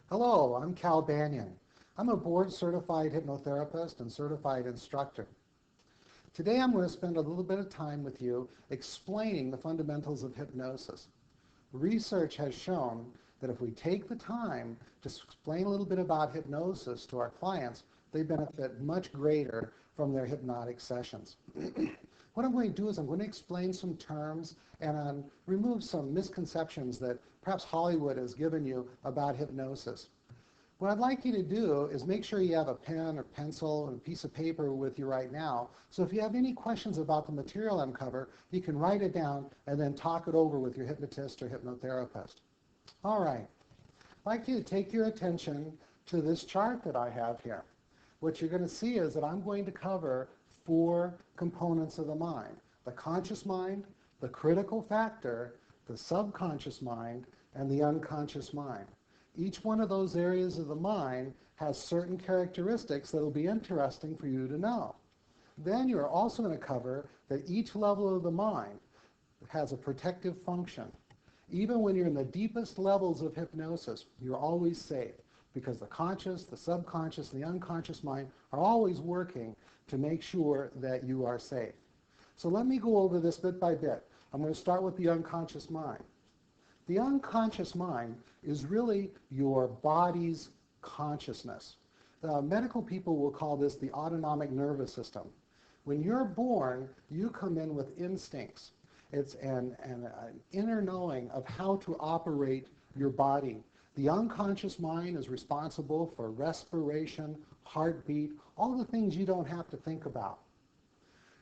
Hello, I'm Cal Banyan. I'm a board-certified hypnotherapist and certified instructor. Today I'm going to spend a little bit of time with you explaining the fundamentals of hypnosis. Research has shown that if we take the time to explain a little bit about hypnosis to our clients, they benefit much greater from their hypnotic sessions. What I'm going to do is I'm going to explain some terms and remove some misconceptions that perhaps Hollywood has given you about hypnosis. What I'd like you to do is make sure you have a pen or pencil and a piece of paper with you right now. So if you have any questions about the material I'm covering, you can write it down and then talk it over with your hypnotist or hypnotherapist. All right. I'd like you to take your attention to this chart that I have here. What you're going to see is that I'm going to cover 4 components of the mind: the conscious mind, the critical factor, the subconscious mind, and the unconscious mind. Each one of those areas of the mind has certain characteristics that will be interesting for you to know. Then you're also going to cover that each level of the mind has a protective function. Even when you're in the deepest levels of hypnosis, you're always safe because the conscious, the subconscious, and the unconscious mind are always working to make sure that you are safe. So let me go over this bit by bit. I'm going to start with the unconscious mind. The unconscious mind is really your body's consciousness. Medical people will call this the autonomic nervous system. When you're born, you come in with instincts. It's an inner knowing of how to operate your body. The unconscious mind is responsible for respiration, heartbeat, all the things you don't have to think about.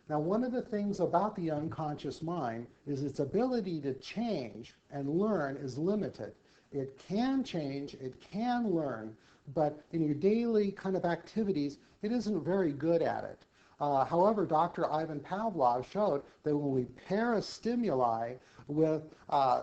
Now, one of the things about the unconscious mind is its ability to change and learn is limited. It can change, it can learn, but in your daily kind of activities, it isn't very good at it. However, Dr. Ivan Pavlov showed that when we pair a stimuli with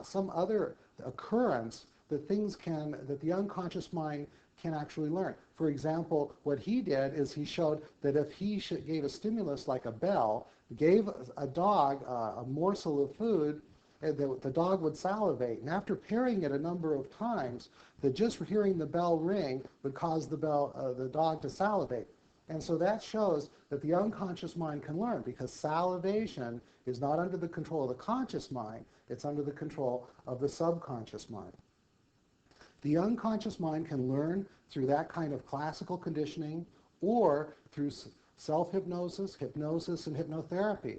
some other occurrence, that the unconscious mind can actually learn. For example, what he did is he showed that if he gave a stimulus like a bell, gave a dog a morsel of food, the dog would salivate. And after pairing it a number of times, that just hearing the bell ring would cause the dog to salivate. And so that shows that the unconscious mind can learn, because salivation is not under the control of the conscious mind, it's under the control of the subconscious mind. The unconscious mind can learn through that kind of classical conditioning or through self-hypnosis, hypnosis, and hypnotherapy.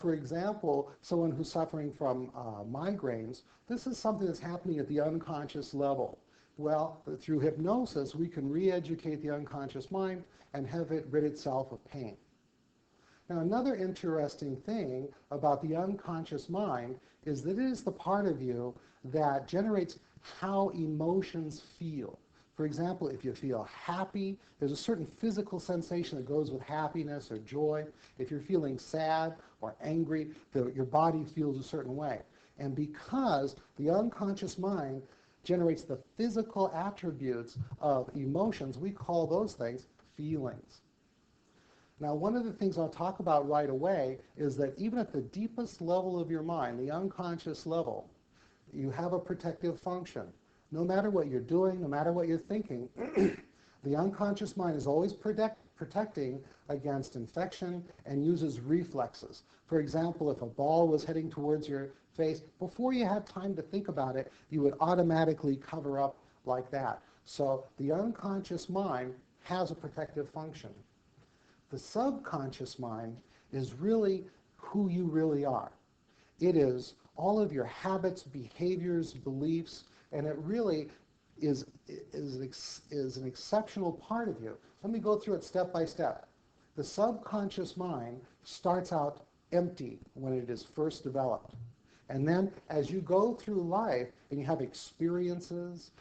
For example, someone who's suffering from migraines, this is something that's happening at the unconscious level. Well, through hypnosis, we can re-educate the unconscious mind and have it rid itself of pain. Now, another interesting thing about the unconscious mind is that it is the part of you that generates how emotions feel. For example, if you feel happy, there's a certain physical sensation that goes with happiness or joy. If you're feeling sad or angry, your body feels a certain way. And because the unconscious mind generates the physical attributes of emotions, we call those things feelings. Now, one of the things I'll talk about right away is that even at the deepest level of your mind, the unconscious level, you have a protective function. No matter what you're doing, no matter what you're thinking, the unconscious mind is always protecting against infection and uses reflexes. For example, if a ball was heading towards your face, before you had time to think about it, you would automatically cover up like that. So the unconscious mind has a protective function. The subconscious mind is really who you really are. It is all of your habits, behaviors, beliefs, and it really is an exceptional part of you. Let me go through it step by step. The subconscious mind starts out empty when it is first developed. And then as you go through life and you have experiences,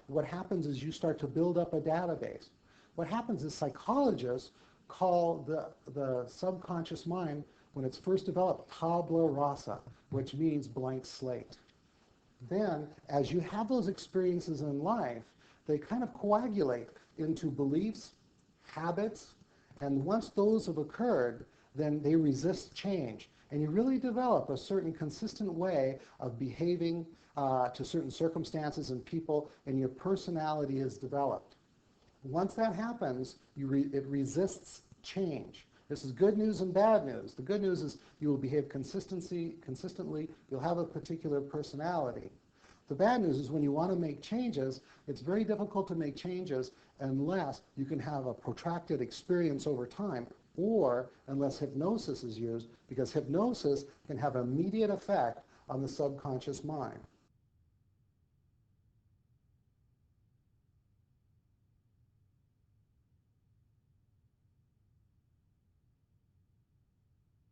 what happens is you start to build up a database. What happens is psychologists call the subconscious mind, when it's first developed, tabula rasa, which means blank slate. Then, as you have those experiences in life, they kind of coagulate into beliefs, habits, and once those have occurred, then they resist change. And you really develop a certain consistent way of behaving, to certain circumstances and people, and your personality is developed. Once that happens, it resists change. This is good news and bad news. The good news is you will behave consistently, you'll have a particular personality. The bad news is when you want to make changes, it's very difficult to make changes unless you can have a protracted experience over time, or unless hypnosis is used, because hypnosis can have immediate effect on the subconscious mind.